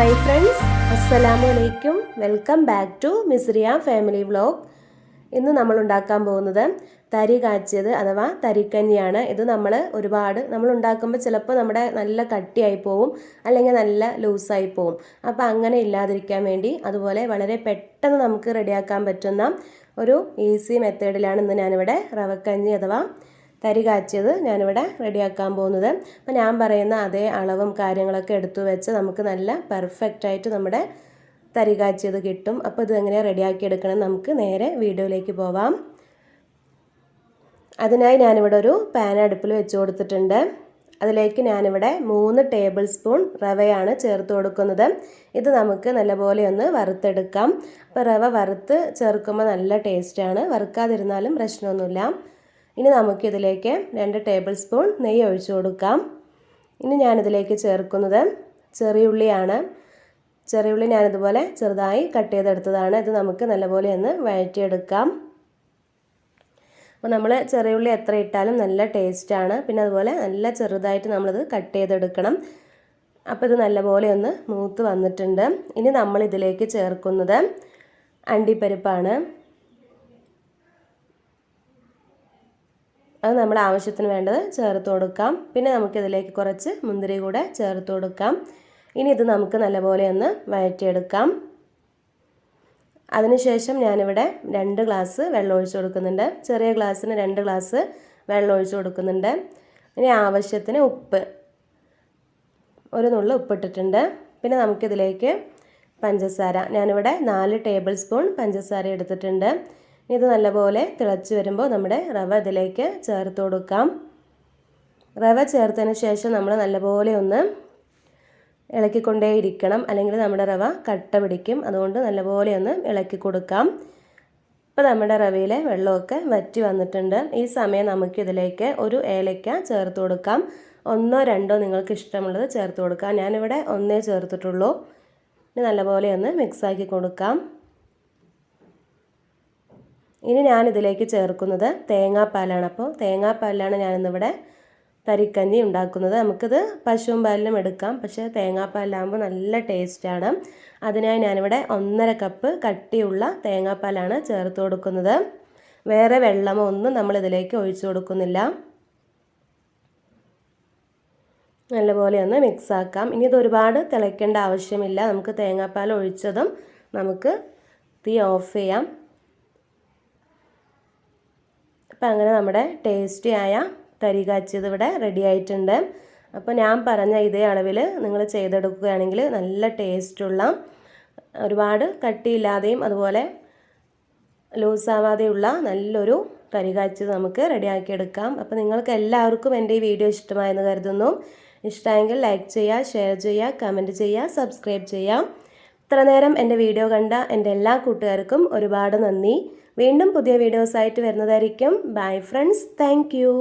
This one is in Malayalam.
Hi friends, Assalamu alaikum. Welcome back to Misriya Family Vlog. ഇന്ന് നമ്മൾ ഉണ്ടാക്കാൻ പോകുന്നത് തരി കാച്ചിയത് അഥവാ തരിക്കഞ്ഞിയാണ്. ഇത് നമ്മൾ ഉണ്ടാക്കുമ്പോൾ ചിലപ്പോൾ നമ്മുടെ നല്ല കട്ടിയായി പോവും അല്ലെങ്കിൽ നല്ല ലൂസായി പോവും. അപ്പോൾ അങ്ങനെ ഇല്ലാതിരിക്കാൻ വേണ്ടി അതുപോലെ വളരെ പെട്ടെന്ന് നമുക്ക് റെഡിയാക്കാൻ പറ്റുന്ന ഒരു ഈസി മെത്തേഡിലാണ് ഇന്ന് ഞാനിവിടെ റവക്കഞ്ഞി അഥവാ തരി കാച്ചിയത് ഞാനിവിടെ റെഡിയാക്കാൻ പോകുന്നത്. അപ്പോൾ ഞാൻ പറയുന്ന അതേ അളവും കാര്യങ്ങളൊക്കെ എടുത്തു വെച്ച് നമുക്ക് നല്ല പെർഫെക്റ്റ് ആയിട്ട് നമ്മുടെ തരി കാച്ചിയത് കിട്ടും. അപ്പോൾ ഇത് എങ്ങനെയാണ് റെഡിയാക്കി എടുക്കണം നമുക്ക് നേരെ വീഡിയോയിലേക്ക് പോവാം. അതിനായി ഞാനിവിടെ ഒരു പാൻ അടുപ്പിൽ വെച്ച് കൊടുത്തിട്ടുണ്ട്. അതിലേക്ക് ഞാനിവിടെ 3 ടേബിൾ സ്പൂൺ റവയാണ് ചേർത്ത് കൊടുക്കുന്നത്. ഇത് നമുക്ക് നല്ലപോലെ ഒന്ന് വറുത്തെടുക്കാം. അപ്പോൾ റവ വറുത്ത് ചേർക്കുമ്പോൾ നല്ല ടേസ്റ്റാണ്, വറുക്കാതിരുന്നാലും പ്രശ്നമൊന്നുമില്ല. ഇനി നമുക്കിതിലേക്ക് 2 ടേബിൾ സ്പൂൺ നെയ്യ് ഒഴിച്ചു കൊടുക്കാം. ഇനി ഞാനിതിലേക്ക് ചേർക്കുന്നത് ചെറിയുള്ളിയാണ്. ചെറിയുള്ളി ഞാനിതുപോലെ ചെറുതായി കട്ട് ചെയ്തെടുത്തതാണ്. ഇത് നമുക്ക് നല്ലപോലെ ഒന്ന് വഴറ്റിയെടുക്കാം. അപ്പോൾ നമ്മൾ ചെറിയുള്ളി എത്ര ഇട്ടാലും നല്ല ടേസ്റ്റാണ്. പിന്നെ അതുപോലെ നല്ല ചെറുതായിട്ട് നമ്മളിത് കട്ട് ചെയ്തെടുക്കണം. അപ്പോൾ ഇത് നല്ലപോലെ ഒന്ന് മൂത്ത് വന്നിട്ടുണ്ട്. ഇനി നമ്മളിതിലേക്ക് ചേർക്കുന്നത് അണ്ടിപ്പരിപ്പാണ്. അത് നമ്മുടെ ആവശ്യത്തിന് വേണ്ടത് ചേർത്ത് കൊടുക്കാം. പിന്നെ നമുക്കിതിലേക്ക് കുറച്ച് മുന്തിരി കൂടെ ചേർത്ത് കൊടുക്കാം. ഇനി ഇത് നമുക്ക് നല്ലപോലെ ഒന്ന് വഴറ്റിയെടുക്കാം. അതിനുശേഷം ഞാനിവിടെ 2 ഗ്ലാസ് വെള്ളം ഒഴിച്ച് കൊടുക്കുന്നുണ്ട്. ചെറിയ ഗ്ലാസ്സിന് 2 ഗ്ലാസ് വെള്ളം ഒഴിച്ച് കൊടുക്കുന്നുണ്ട്. ഇനി ആവശ്യത്തിന് ഉപ്പ്, ഒരു നുള്ളു ഉപ്പിട്ടിട്ടുണ്ട്. പിന്നെ നമുക്കിതിലേക്ക് പഞ്ചസാര, ഞാനിവിടെ 4 ടേബിൾ സ്പൂൺ പഞ്ചസാര എടുത്തിട്ടുണ്ട്. ഇത് നല്ലപോലെ തിളച്ച് വരുമ്പോൾ നമ്മുടെ റവ ഇതിലേക്ക് ചേർത്ത് കൊടുക്കാം. റവ ചേർത്തതിന് ശേഷം നമ്മൾ നല്ലപോലെ ഒന്ന് ഇളക്കിക്കൊണ്ടേയിരിക്കണം, അല്ലെങ്കിൽ നമ്മുടെ റവ കട്ട പിടിക്കും. അതുകൊണ്ട് നല്ലപോലെ ഒന്ന് ഇളക്കി കൊടുക്കാം. ഇപ്പോൾ നമ്മുടെ റവയിലെ വെള്ളമൊക്കെ വറ്റി വന്നിട്ടുണ്ട്. ഈ സമയം നമുക്കിതിലേക്ക് ഒരു ഏലക്ക ചേർത്ത് കൊടുക്കാം. 1 2 നിങ്ങൾക്ക് ഇഷ്ടമുള്ളത് ചേർത്ത് കൊടുക്കാം. ഞാനിവിടെ 1 ചേർത്തിട്ടുള്ളൂ. ഇനി നല്ലപോലെ ഒന്ന് മിക്സാക്കി കൊടുക്കാം. ഇനി ഞാനിതിലേക്ക് ചേർക്കുന്നത് തേങ്ങാപ്പാലാണ്. അപ്പോൾ തേങ്ങാപ്പാലിലാണ് ഞാനിന്നിവിടെ തരിക്കഞ്ഞി ഉണ്ടാക്കുന്നത്. നമുക്കിത് പശുവും പാലിലും എടുക്കാം, പക്ഷേ തേങ്ങാപ്പാലിലാകുമ്പോൾ നല്ല ടേസ്റ്റാണ്. അതിനായി ഞാനിവിടെ 1.5 കപ്പ് കട്ടിയുള്ള തേങ്ങാപ്പാലാണ് ചേർത്ത് കൊടുക്കുന്നത്. വേറെ വെള്ളമോ ഒന്നും നമ്മളിതിലേക്ക് ഒഴിച്ചു കൊടുക്കുന്നില്ല. നല്ലപോലെ ഒന്ന് മിക്സാക്കാം. ഇനി ഇത് ഒരുപാട് തിളയ്ക്കേണ്ട ആവശ്യമില്ല. നമുക്ക് തേങ്ങാപ്പാൽ ഒഴിച്ചതും നമുക്ക് തീ ഓഫ് ചെയ്യാം. അപ്പോൾ അങ്ങനെ നമ്മുടെ ടേസ്റ്റി ആയ തരി കാച്ചിയത് ഇവിടെ റെഡി ആയിട്ടുണ്ട്. അപ്പോൾ ഞാൻ പറഞ്ഞ ഇതേ അളവിൽ നിങ്ങൾ ചെയ്തെടുക്കുകയാണെങ്കിൽ നല്ല ടേസ്റ്റുള്ള, ഒരുപാട് കട്ടിയില്ലാതെയും അതുപോലെ ലൂസാവാതെയുള്ള നല്ലൊരു തരി കാച്ചിയത് നമുക്ക് റെഡിയാക്കിയെടുക്കാം. അപ്പോൾ നിങ്ങൾക്ക് എല്ലാവർക്കും എൻ്റെ ഈ വീഡിയോ ഇഷ്ടമായെന്ന് കരുതുന്നു. ഇഷ്ടമായെങ്കിൽ ലൈക്ക് ചെയ്യുക, ഷെയർ ചെയ്യുക, കമൻറ്റ് ചെയ്യുക, സബ്സ്ക്രൈബ് ചെയ്യാം. ഇത്ര നേരം എൻ്റെ വീഡിയോ കണ്ട എൻ്റെ എല്ലാ കൂട്ടുകാർക്കും ഒരുപാട് നന്ദി. വീണ്ടും പുതിയ വീഡിയോസായിട്ട് വരുന്നതായിരിക്കും. Bye friends, thank you.